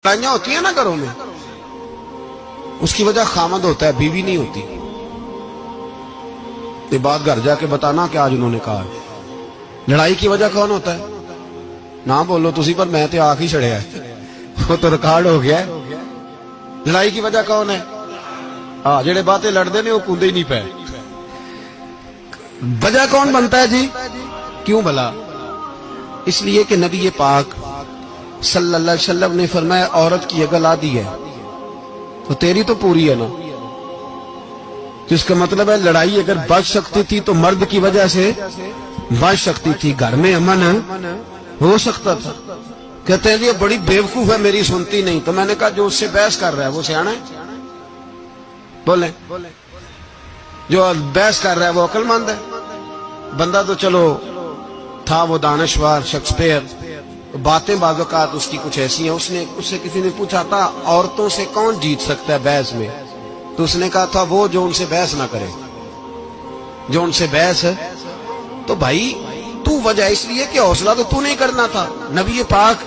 لڑائیاں ہوتی ہیں نا گھروں میں، اس کی وجہ خامد ہوتا ہے، بیوی نہیں ہوتی۔ یہ بات گھر جا کے بتانا کہ آج انہوں نے کہا لڑائی کی وجہ کون ہوتا ہے؟ نہ بولو تسی، پر میں تو آخ ہی چڑھیا ہے، وہ تو ریکارڈ ہو گیا ہے۔ لڑائی کی وجہ کون ہے؟ ہاں، جڑے باتیں لڑتے ہیں وہ کودے ہی نہیں پے۔ وجہ کون بنتا ہے جی؟ کیوں بھلا؟ اس لیے کہ نبی پاک صلی اللہ علیہ وسلم نے فرمایا عورت کی اگر آدھی ہے تو تیری تو پوری ہے نا، جس کا مطلب ہے لڑائی اگر بچ سکتی تھی تو مرد کی وجہ سے بچ سکتی تھی، گھر میں امن ہو سکتا تھا۔ کہتے ہیں یہ بڑی بیوقوف ہے، میری سنتی نہیں۔ تو میں نے کہا جو اس سے بحث کر رہا ہے وہ سیانا ہے؟ بولیں، جو بحث کر رہا ہے وہ عقل مند ہے؟ بندہ تو چلو تھا وہ دانشور شیکسپیئر، باتیں بعض اوقات اس کی کچھ ایسی ہیں۔ اس سے کسی نے پوچھا تھا عورتوں سے کون جیت سکتا ہے بحث میں، تو اس نے کہا تھا وہ جو ان سے بحث نہ کرے، جو ان سے بحث ہے۔ تو بھائی تو وجہ اس لیے کہ حوصلہ تو نہیں کرنا تھا۔ نبی پاک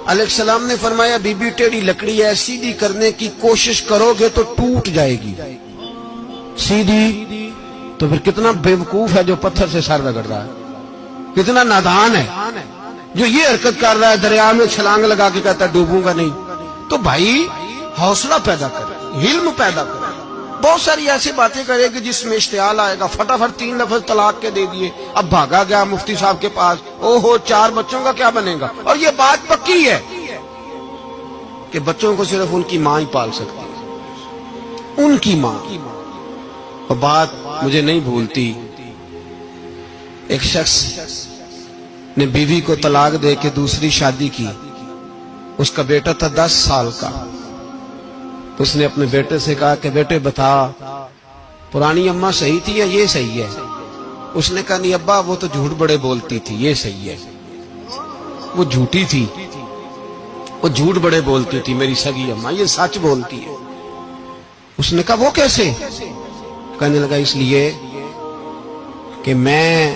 علیہ السلام نے فرمایا بی بی ٹیڑھی لکڑی ہے، سیدھی کرنے کی کوشش کرو گے تو ٹوٹ جائے گی، سیدھی تو پھر کتنا بیوقوف ہے جو پتھر سے سر رگڑ رہا ہے، کتنا نادان ہے جو یہ حرکت کر رہا ہے، دریا میں چھلانگ لگا کے کہتا ہے ڈوبوں گا نہیں۔ تو بھائی حوصلہ پیدا کرے، علم پیدا کرے۔ بہت ساری ایسی باتیں کرے کہ جس میں اشتعال آئے گا، فٹافٹ 3 لفظ طلاق کے دے دیے، اب بھاگا گیا مفتی صاحب کے پاس، او ہو 4 بچوں کا کیا بنے گا؟ اور یہ بات پکی ہے کہ بچوں کو صرف ان کی ماں ہی پال سکتی ہے، ان کی ماں۔ اور بات مجھے نہیں بھولتی، ایک شخص نے بیوی کو طلاق دے کے دوسری شادی کی، اس کا بیٹا تھا 10 سال کا۔ تو اس نے اپنے بیٹے سے کہا کہ بیٹے بتا پرانی اماں صحیح تھی یا یہ صحیح ہے؟ اس نے کہا نہیں ابا وہ تو جھوٹ بڑے بولتی تھی، یہ صحیح ہے۔ وہ جھوٹی تھی، وہ جھوٹ بڑے بولتی تھی میری سگی اماں، یہ سچ بولتی ہے۔ اس نے کہا وہ کیسے؟ کہنے لگا اس لیے کہ میں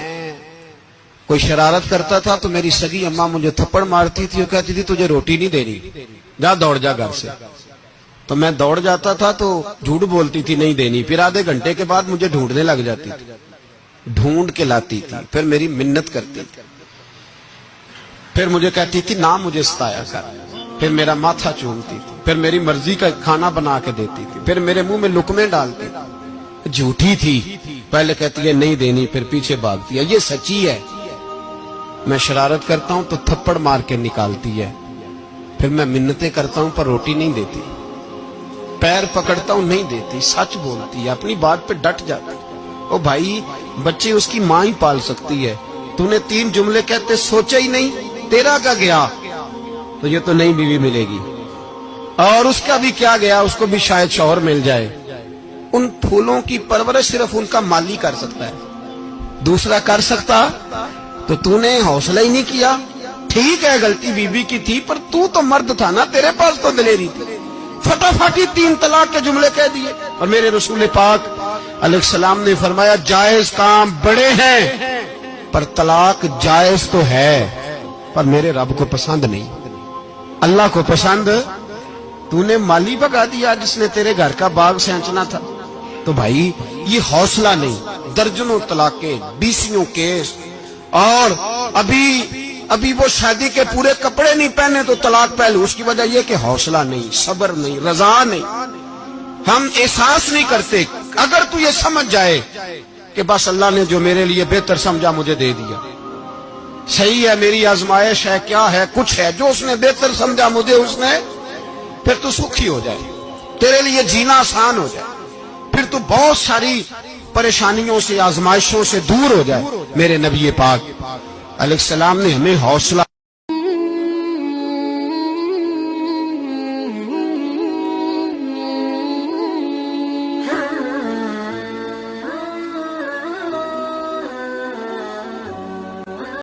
کوئی شرارت کرتا تھا تو میری سگی اماں مجھے تھپڑ مارتی تھی، وہ کہتی تھی تجھے روٹی نہیں دینی، جا دوڑ جا گھر سے۔ تو میں دوڑ جاتا تھا تو جھوٹ بولتی تھی نہیں دینی، پھر آدھے گھنٹے کے بعد مجھے ڈھونڈنے لگ جاتی تھی، ڈھونڈ کے لاتی تھی، پھر میری منت کرتی تھی، پھر مجھے کہتی تھی نہ مجھے ستایا کر، پھر میرا ماتھا چومتی تھی، پھر میری مرضی کا کھانا بنا کے دیتی تھی، پھر میرے منہ میں لقمے ڈالتی تھی۔ جھوٹی تھی، پہلے کہتی ہے نہیں دینی، پھر پیچھے بھاگتی ہے۔ یہ سچی ہے، میں شرارت کرتا ہوں تو تھپڑ مار کے نکالتی ہے، پھر میں منتیں کرتا ہوں پر روٹی نہیں دیتی، پیر پکڑتا ہوں نہیں دیتی، سچ بولتی ہے، اپنی بات پہ ڈٹ جاتی۔ او بھائی بچے اس کی ماں ہی پال سکتی ہے، تو نے 3 جملے کہتے سوچا ہی نہیں، تیرا کا گیا تو یہ تو نئی بیوی ملے گی، اور اس کا بھی کیا گیا، اس کو بھی شاید شوہر مل جائے۔ ان پھولوں کی پرورش صرف ان کا مالی کر سکتا ہے، دوسرا کر سکتا؟ تو نے حوصلہ ہی نہیں کیا۔ ٹھیک ہے غلطی بی بی کی تھی، پر تو مرد تھا نا، تیرے پاس تو دلیری تھی، فٹافٹ 3 طلاق کے جملے کہہ دیے۔ اور میرے رسول پاک علیہ السلام نے فرمایا جائز کام بڑے ہیں، پر طلاق جائز تو ہے پر میرے رب کو پسند نہیں، اللہ کو پسند۔ تو نے مالی بگا دیا جس نے تیرے گھر کا باغ سینچنا تھا۔ تو بھائی یہ حوصلہ نہیں، درجنوں طلاقیں، 20 کیس، اور ابھی وہ شادی کے پورے کپڑے نہیں پہنے تو طلاق پہلے۔ اس کی وجہ یہ کہ حوصلہ نہیں، صبر نہیں، رضا نہیں، ہم احساس نہیں کرتے۔ اگر تو یہ سمجھ جائے کہ بس اللہ نے جو میرے لیے بہتر سمجھا مجھے دے دیا، صحیح ہے، میری آزمائش ہے، کیا ہے، کچھ ہے، جو اس نے بہتر سمجھا مجھے اس نے، پھر تو سکھی ہو جائے، تیرے لیے جینا آسان ہو جائے، پھر تو بہت ساری پریشانیوں سے آزمائشوں سے دور ہو جائے۔ میرے نبی پاک علیہ السلام نے ہمیں حوصلہ